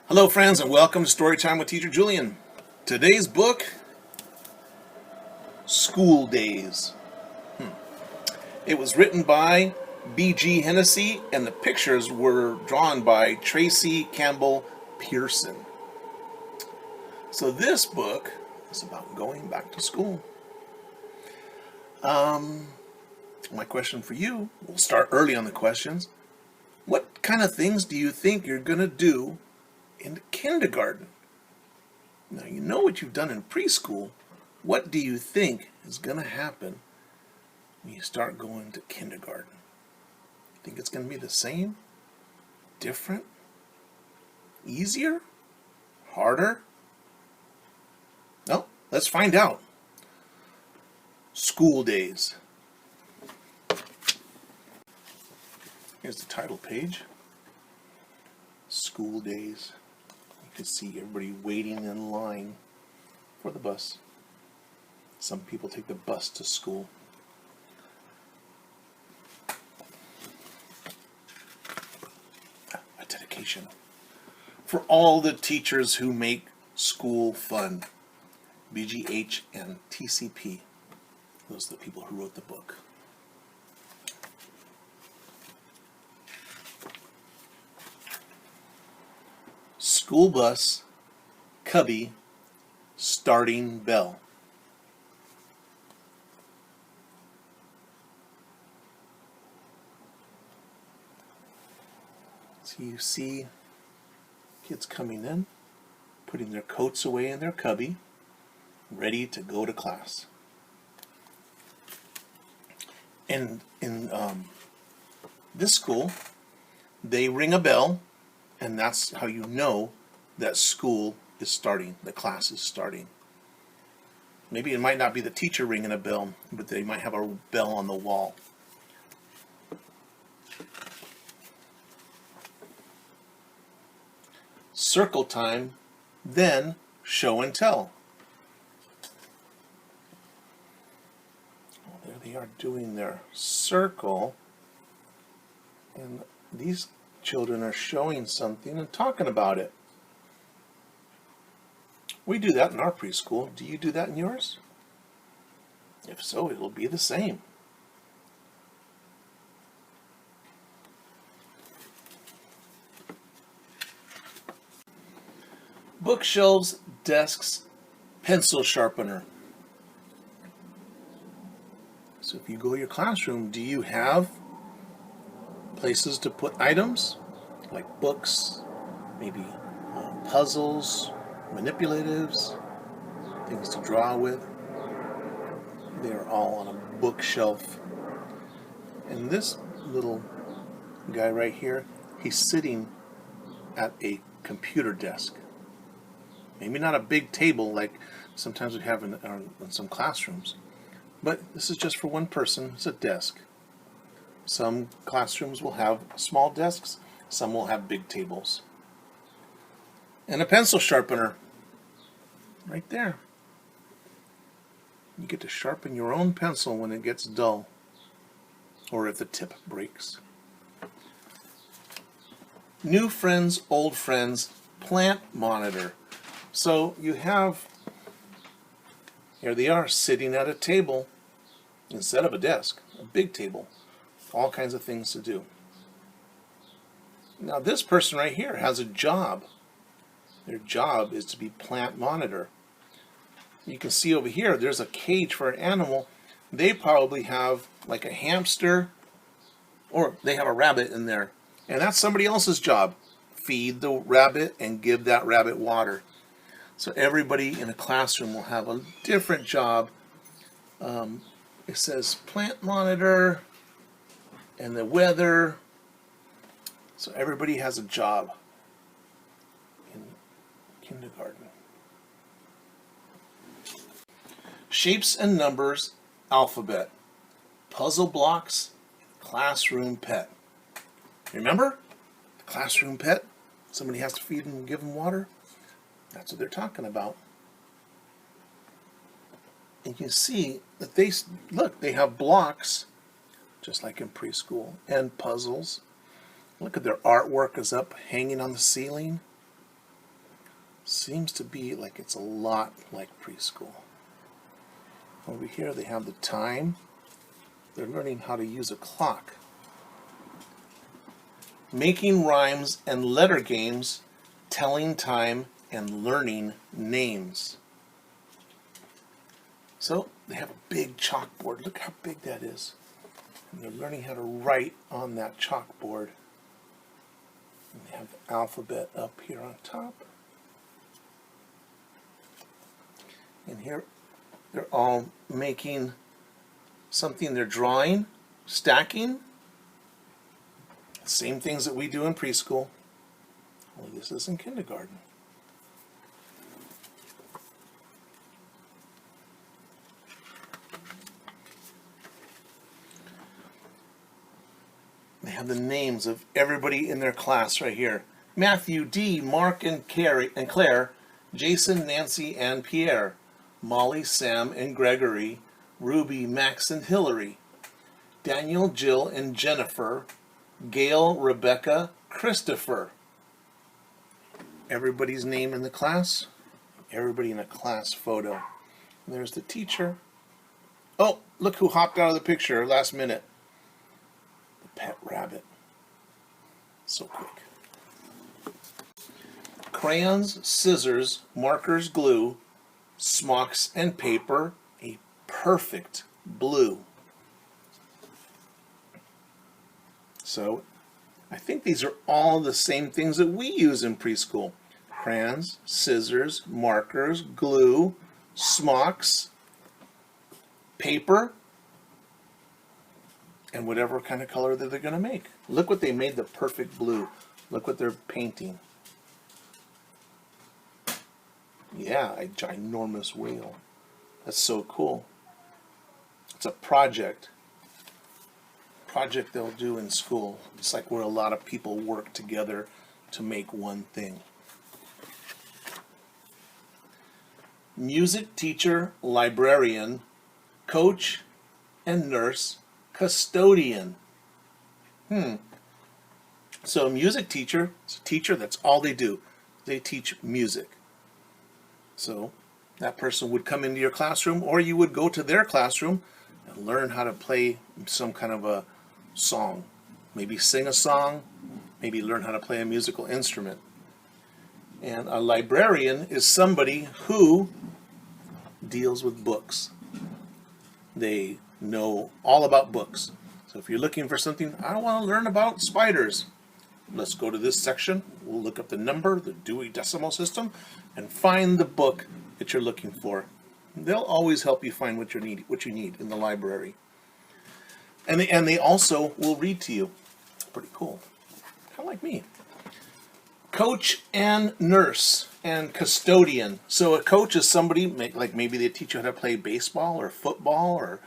Hello friends, and welcome to Storytime with Teacher Julian. Today's book, School Days. It was written by B.G. Hennessy, and the pictures were drawn by Tracy Campbell Pearson. So this book is about going back to school. My question for you, we'll start early on the questions. What kind of things do you think you're going to do in kindergarten? Now you know what you've done in preschool. What do you think is going to happen when you start going to kindergarten? Think it's going to be the same? Different? Easier? Harder? No, let's find out. School Days. Here's the title page. School Days. You can see everybody waiting in line for the bus. Some people take the bus to school. A dedication for all the teachers who make school fun. BGH and TCP. Those are the people who wrote the book. School bus, cubby, starting bell. So you see kids coming in, putting their coats away in their cubby, ready to go to class. And in this school, they ring a bell, and that's how you know that school is starting, the class is starting. Maybe it might not be the teacher ringing a bell, but they might have a bell on the wall. Circle time, then show and tell. Well, there they are doing their circle, and these children are showing something and talking about it. We do that in our preschool. Do you do that in yours? If so, it'll be the same. Bookshelves, desks, pencil sharpener. So if you go to your classroom, do you have places to put items like books, maybe puzzles, manipulatives, things to draw with? They're all on a bookshelf. And this little guy right here, he's sitting at a computer desk. Maybe not a big table like sometimes we have in some classrooms, but this is just for one person. It's a desk. Some classrooms will have small desks, some will have big tables. And a pencil sharpener, right there. You get to sharpen your own pencil when it gets dull, or if the tip breaks. New friends, old friends, plant monitor. So you have, here they are sitting at a table instead of a desk, a big table. All kinds of things to do. Now this person right here has a job. Their job is to be plant monitor. You can see over here there's a cage for an animal. They probably have like a hamster, or they have a rabbit in there. And that's somebody else's job. Feed the rabbit and give that rabbit water. So everybody in a classroom will have a different job. It says plant monitor and the weather. So everybody has a job in kindergarten. Shapes and numbers, alphabet. Puzzle blocks, classroom pet. Remember? The classroom pet? Somebody has to feed them and give them water? That's what they're talking about. And you can see that they have blocks just like in preschool, and puzzles. Look at their artwork is up hanging on the ceiling. Seems to be like it's a lot like preschool. Over here they have the time. They're learning how to use a clock. Making rhymes and letter games, telling time, and learning names. So they have a big chalkboard. Look how big that is. And they're learning how to write on that chalkboard. And they have the alphabet up here on top. And here they're all making something. They're drawing, stacking. Same things that we do in preschool. Well, this is in kindergarten. They have the names of everybody in their class right here. Matthew, Dee, Mark, and Claire, Jason, Nancy, and Pierre, Molly, Sam, and Gregory, Ruby, Max, and Hillary, Daniel, Jill, and Jennifer, Gail, Rebecca, Christopher. Everybody's name in the class. Everybody in a class photo. And there's the teacher. Oh, look who hopped out of the picture last minute. The pet rabbit. So quick. Crayons, scissors, markers, glue, smocks, and paper. A perfect blue. So, I think these are all the same things that we use in preschool. Crayons, scissors, markers, glue, smocks, paper, and whatever kind of color that they're going to make. Look what they made the perfect blue. Look what they're painting. Yeah, a ginormous whale. That's so cool. It's a project they'll do in school. It's like where a lot of people work together to make one thing. Music teacher, librarian, coach, and nurse, custodian. So a music teacher is a teacher, that's all they do. They teach music. So that person would come into your classroom, or you would go to their classroom and learn how to play some kind of a song. Maybe sing a song, maybe learn how to play a musical instrument. And a librarian is somebody who deals with books. They know all about books. So if you're looking for something, I don't want to learn about spiders. Let's go to this section. We'll look up the number, the Dewey Decimal System, and find the book that you're looking for. They'll always help you find what you need in the library. And they also will read to you. Pretty cool. Kind of like me. Coach and nurse and custodian. So a coach is somebody, like maybe they teach you how to play baseball or football or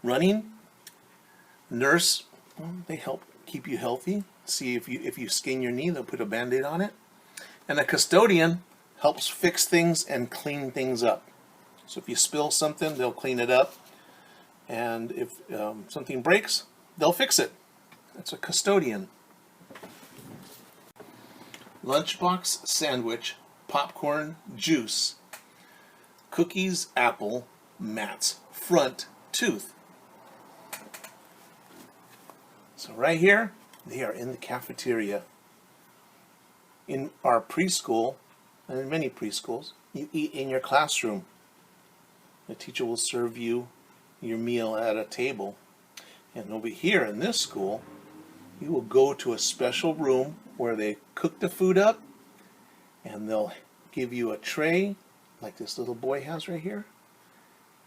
running. Nurse, well, they help keep you healthy. See if you skin your knee, they'll put a Band-Aid on it. And a custodian helps fix things and clean things up. So if you spill something, they'll clean it up. And if something breaks, they'll fix it. That's a custodian. Lunchbox, sandwich, popcorn, juice, cookies, apple, mats, front tooth. So right here, they are in the cafeteria. In our preschool, and in many preschools, you eat in your classroom. The teacher will serve you your meal at a table. And over here in this school, you will go to a special room where they cook the food up, and they'll give you a tray like this little boy has right here.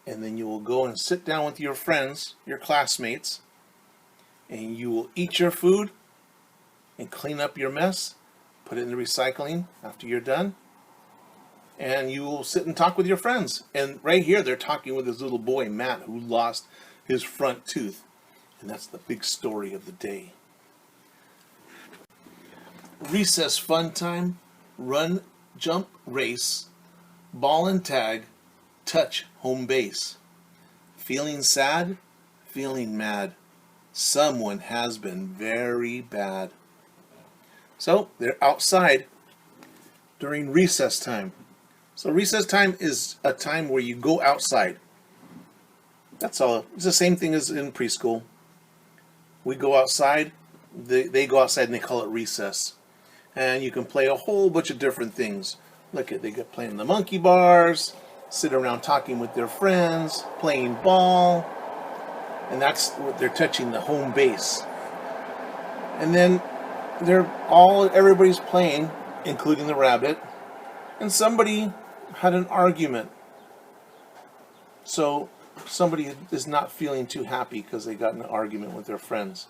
And then you will go and sit down with your friends, your classmates, and you will eat your food and clean up your mess, put it in the recycling after you're done, and you will sit and talk with your friends. And right here they're talking with this little boy, Matt, who lost his front tooth. And that's the big story of the day. Recess fun time, run, jump, race, ball and tag, touch, home base. Feeling sad, feeling mad. Someone has been very bad. So they're outside during recess time. So recess time is a time where you go outside. That's all. It's the same thing as in preschool. We go outside, they go outside and they call it recess. And you can play a whole bunch of different things. Look at, they get playing the monkey bars, sit around talking with their friends, playing ball, and that's what they're touching, the home base. And then everybody's playing, including the rabbit, and somebody had an argument. So somebody is not feeling too happy because they got in an argument with their friends.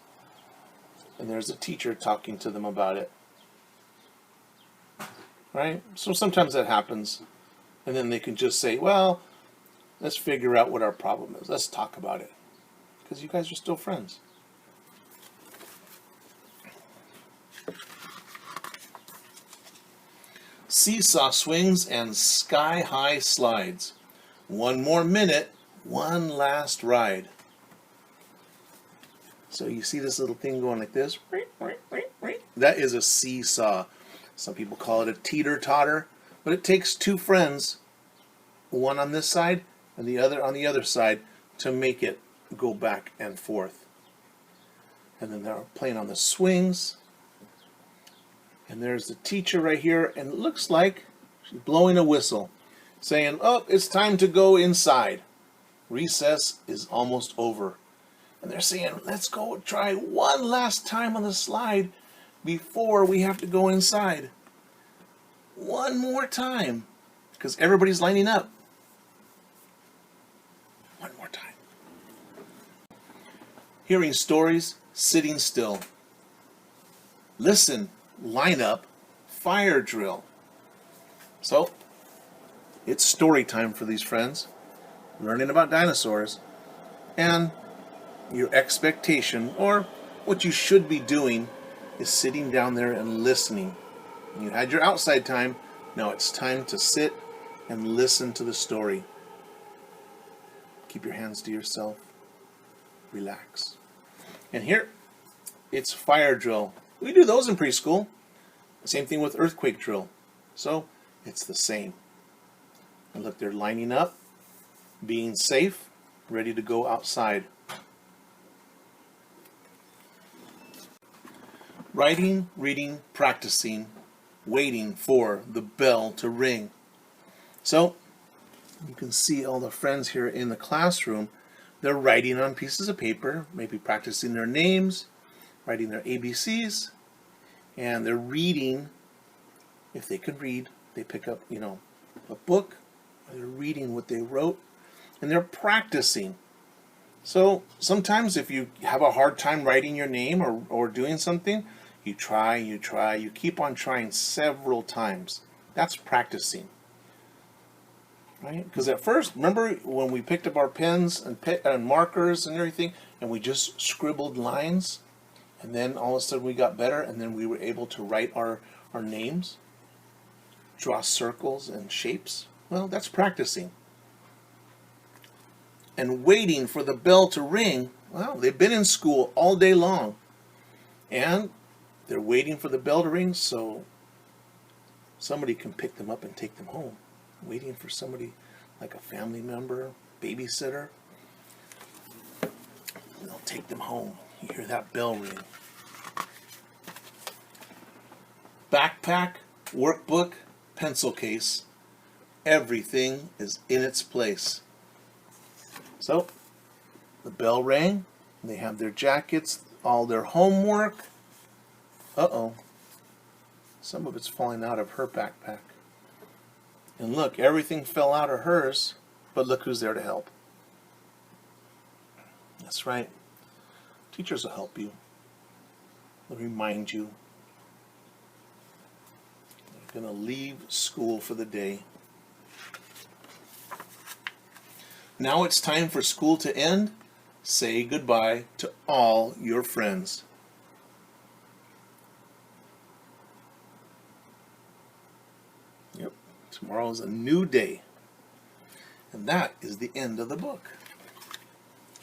And there's a teacher talking to them about it. Right? So sometimes that happens. And then they can just say, well, let's figure out what our problem is. Let's talk about it. Because you guys are still friends. Seesaw swings and sky-high slides. One more minute, one last ride. So you see this little thing going like this? That is a seesaw. Some people call it a teeter-totter, but it takes two friends, one on this side and the other on the other side, to make it go back and forth. And then they're playing on the swings. And there's the teacher right here, and it looks like she's blowing a whistle, saying, oh, it's time to go inside. Recess is almost over. And they're saying, let's go try one last time on the slide before we have to go inside. One more time, because everybody's lining up. One more time. Hearing stories, sitting still. Listen, line up, fire drill. So, it's story time for these friends, learning about dinosaurs, and your expectation, or what you should be doing, is sitting down there and listening. You had your outside time, now it's time to sit and listen to the story. Keep your hands to yourself. Relax. And here, it's fire drill. We do those in preschool. Same thing with earthquake drill. So, it's the same. And look, they're lining up, being safe, ready to go outside. Writing, reading, practicing, waiting for the bell to ring. So, you can see all the friends here in the classroom. They're writing on pieces of paper, maybe practicing their names, writing their ABCs, and they're reading. If they could read, they pick up, a book, they're reading what they wrote, and they're practicing. So sometimes if you have a hard time writing your name or doing something, you try, you keep on trying several times. That's practicing. Right? Because at first, remember when we picked up our pens and markers and everything, and we just scribbled lines, and then all of a sudden we got better, and then we were able to write our names, draw circles and shapes. Well, that's practicing. And waiting for the bell to ring, well, they've been in school all day long, and they're waiting for the bell to ring so somebody can pick them up and take them home. Waiting for somebody like a family member, babysitter. They'll take them home. You hear that bell ring. Backpack, workbook, pencil case. Everything is in its place. So, the bell rang. They have their jackets, all their homework. Uh-oh. Some of it's falling out of her backpack. And look, everything fell out of hers, but look who's there to help. That's right. Teachers will help you. They'll remind you. You're going to leave school for the day. Now it's time for school to end. Say goodbye to all your friends. Yep, tomorrow is a new day. And that is the end of the book.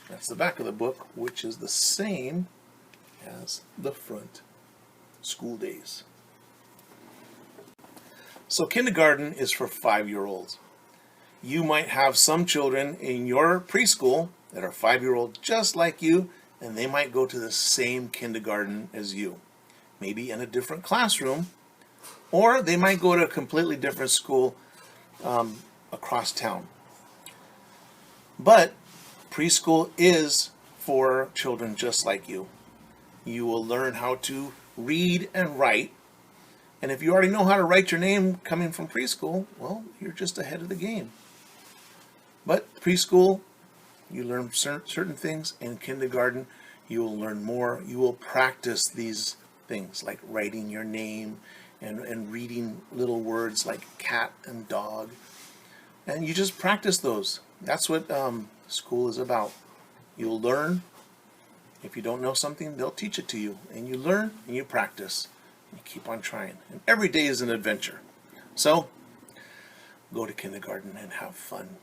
That's the back of the book, which is the same as the front. School days. So kindergarten is for 5-year-olds. You might have some children in your preschool that are 5-year-old just like you, and they might go to the same kindergarten as you. Maybe in a different classroom, or they might go to a completely different school across town. But preschool is for children just like you. You will learn how to read and write. And if you already know how to write your name coming from preschool, well, you're just ahead of the game. But preschool, you learn certain things. In kindergarten, you will learn more. You will practice these things like writing your name and reading little words like cat and dog. And you just practice those. That's what school is about. You'll learn. If you don't know something, they'll teach it to you. And you learn and you practice. You keep on trying. And every day is an adventure. So, go to kindergarten and have fun.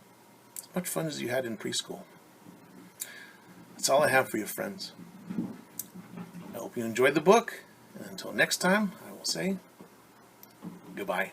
As much fun as you had in preschool. That's all I have for you, friends. I hope you enjoyed the book. And until next time, I will say goodbye.